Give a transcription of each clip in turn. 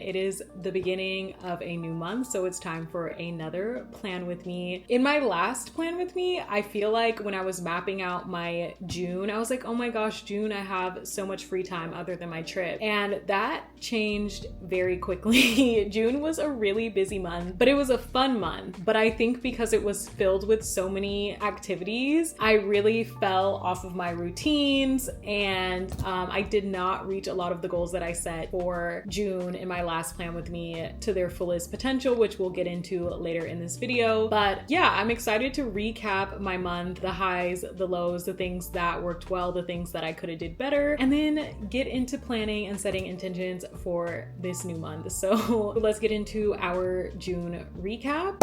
It is the beginning of a new month, so it's time for another plan with me. In my last plan with me, I feel like when I was mapping out my June, I was like, oh my gosh, June, I have so much free time other than my trip. And that changed very quickly. June was a really busy month, but it was a fun month. But I think because it was filled with so many activities, I really fell off of my routines, and I did not reach a lot of the goals that I set for June in my last plan with me to their fullest potential, which we'll get into later in this video. But yeah, I'm excited to recap my month, the highs, the lows, the things that worked well, the things that I could have did better, and then get into planning and setting intentions for this new month. So let's get into our June recap.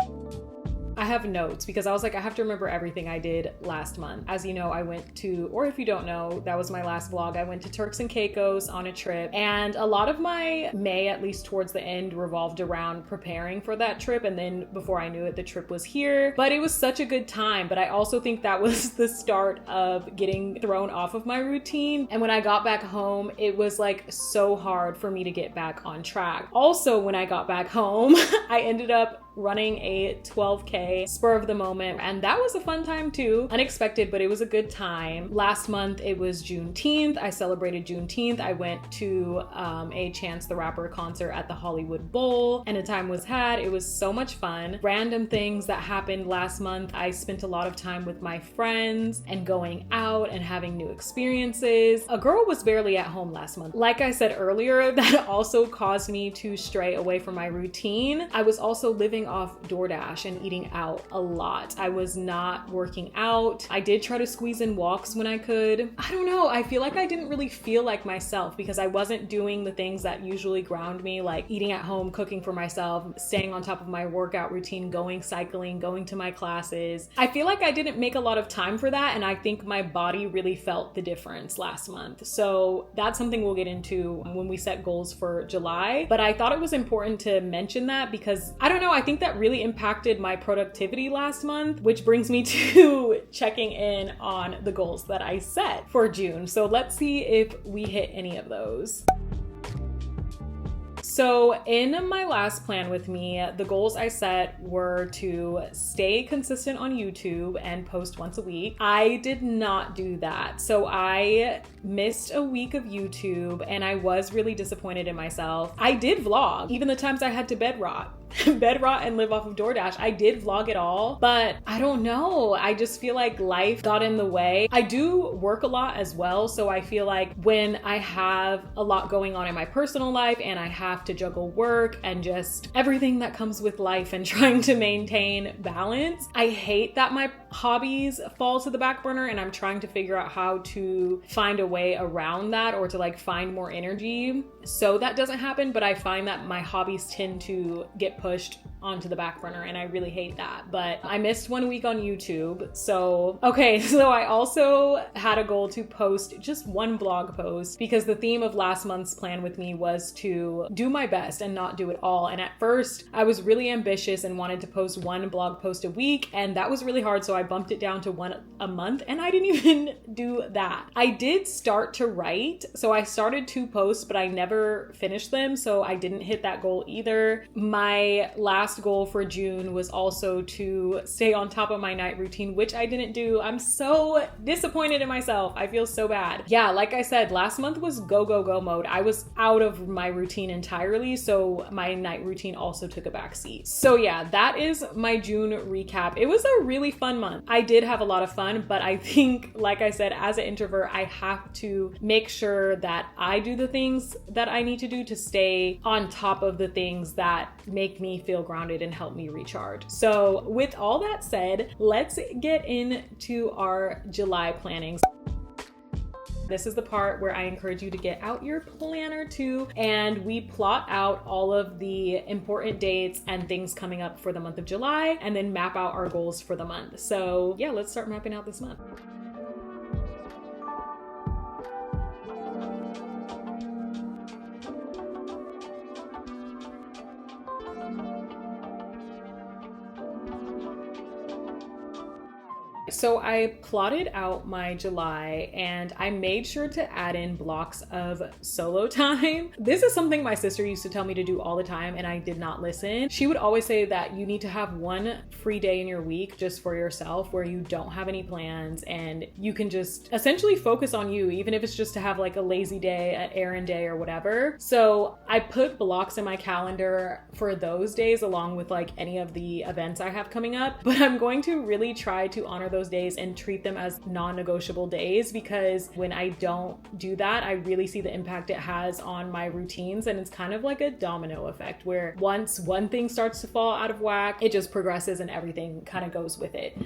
I have notes because I was like, I have to remember everything I did last month. As you know, I went to, or if you don't know, that was my last vlog. I went to Turks and Caicos on a trip, and a lot of my May, at least towards the end, revolved around preparing for that trip. And then before I knew it, the trip was here. But it was such a good time. But I also think that was the start of getting thrown off of my routine. And when I got back home, it was like so hard for me to get back on track. Also, when I got back home, I ended up running a 12K spur of the moment, and that was a fun time too. Unexpected, but it was a good time. Last month it was Juneteenth. I celebrated Juneteenth. I went to a Chance the Rapper concert at the Hollywood Bowl, and a time was had. It was so much fun. Random things that happened last month. I spent a lot of time with my friends and going out and having new experiences. A girl was barely at home last month. Like I said earlier, that also caused me to stray away from my routine. I was also living off DoorDash and eating out a lot. I was not working out. I did try to squeeze in walks when I could. I don't know. I feel like I didn't really feel like myself because I wasn't doing the things that usually ground me, like eating at home, cooking for myself, staying on top of my workout routine, going cycling, going to my classes. I feel like I didn't make a lot of time for that, and I think my body really felt the difference last month. So that's something we'll get into when we set goals for July. But I thought it was important to mention that because I don't know, I think that really impacted my productivity last month, which brings me to checking in on the goals that I set for June. So let's see if we hit any of those. So in my last plan with me, the goals I set were to stay consistent on YouTube and post once a week. I did not do that. So I missed a week of YouTube, and I was really disappointed in myself. I did vlog, even the times I had to bed rot and live off of DoorDash. I did vlog it all, but I don't know. I just feel like life got in the way. I do work a lot as well, so I feel like when I have a lot going on in my personal life and I have to juggle work and just everything that comes with life and trying to maintain balance, I hate that my hobbies fall to the back burner, and I'm trying to figure out how to find a way around that, or to like find more energy so that doesn't happen. But I find that my hobbies tend to get pushed onto the back burner, and I really hate that. But I missed 1 week on YouTube. So I also had a goal to post just one blog post, because the theme of last month's plan with me was to do my best and not do it all. And at first I was really ambitious and wanted to post one blog post a week, and that was really hard. So I bumped it down to one a month, and I didn't even do that. I did start to write. So I started 2 posts, but I never finished them. So I didn't hit that goal either. My last goal for June was also to stay on top of my night routine, which I didn't do. I'm so disappointed in myself. I feel so bad. Yeah, like I said, last month was go, go, go mode. I was out of my routine entirely, so my night routine also took a back seat. So yeah, that is my June recap. It was a really fun month. I did have a lot of fun, but I think, like I said, as an introvert, I have to make sure that I do the things that I need to do to stay on top of the things that make me feel grounded and help me recharge. So with all that said, let's get into our July plannings. This is the part where I encourage you to get out your planner too, and we plot out all of the important dates and things coming up for the month of July, and then map out our goals for the month. So yeah, let's start mapping out this month. so I plotted out my July and I made sure to add in blocks of solo time. This is something my sister used to tell me to do all the time and I did not listen. She would always say that you need to have one free day in your week just for yourself where you don't have any plans and you can just essentially focus on you, even if it's just to have like a lazy day, an errand day or whatever. So I put blocks in my calendar for those days along with like any of the events I have coming up, but I'm going to really try to honor those days and treat them as non-negotiable days, because when I don't do that, I really see the impact it has on my routines, and it's kind of like a domino effect where once one thing starts to fall out of whack, it just progresses and everything kind of goes with it.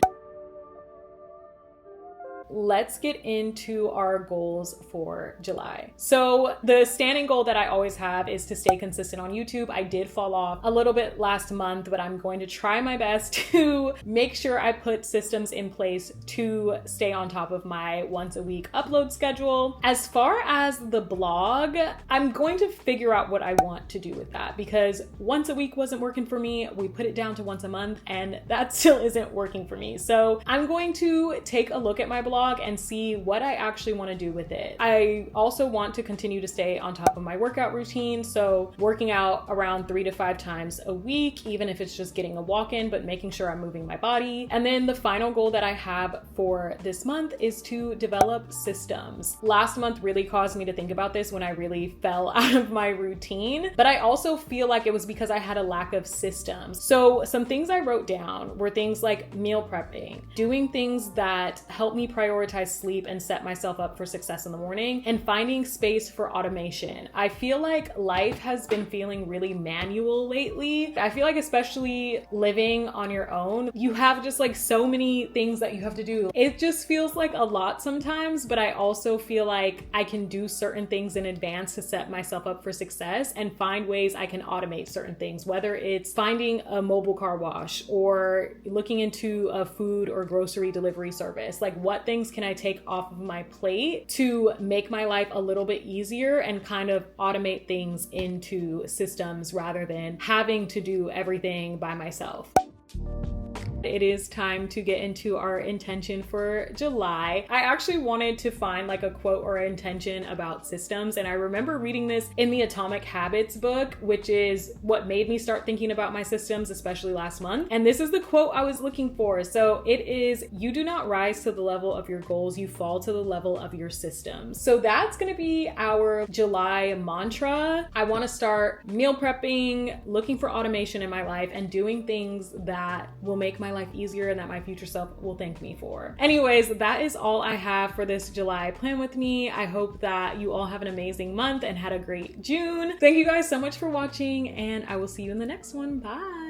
Let's get into our goals for July. So the standing goal that I always have is to stay consistent on YouTube. I did fall off a little bit last month, but I'm going to try my best to make sure I put systems in place to stay on top of my once a week upload schedule. As far as the blog, I'm going to figure out what I want to do with that, because once a week wasn't working for me. We put it down to once a month and that still isn't working for me. So I'm going to take a look at my blog and see what I actually want to do with it. I also want to continue to stay on top of my workout routine. So working out around 3 to 5 times a week, even if it's just getting a walk in, but making sure I'm moving my body. And then the final goal that I have for this month is to develop systems. Last month really caused me to think about this when I really fell out of my routine, but I also feel like it was because I had a lack of systems. So some things I wrote down were things like meal prepping, doing things that help me prioritize sleep and set myself up for success in the morning, and finding space for automation. I feel like life has been feeling really manual lately. I feel like especially living on your own, you have just like so many things that you have to do. It just feels like a lot sometimes, but I also feel like I can do certain things in advance to set myself up for success and find ways I can automate certain things, whether it's finding a mobile car wash or looking into a food or grocery delivery service. Like, what things can I take off of my plate to make my life a little bit easier and kind of automate things into systems rather than having to do everything by myself. It is time to get into our intention for July. I actually wanted to find like a quote or intention about systems, and I remember reading this in the Atomic Habits book, which is what made me start thinking about my systems, especially last month. And this is the quote I was looking for. So it is, "You do not rise to the level of your goals, you fall to the level of your systems." So that's going to be our July mantra. I want to start meal prepping, looking for automation in my life, and doing things that will make my life easier and that my future self will thank me for. Anyways, that is all I have for this July plan with me. I hope that you all have an amazing month and had a great June. Thank you guys so much for watching, and I will see you in the next one. Bye.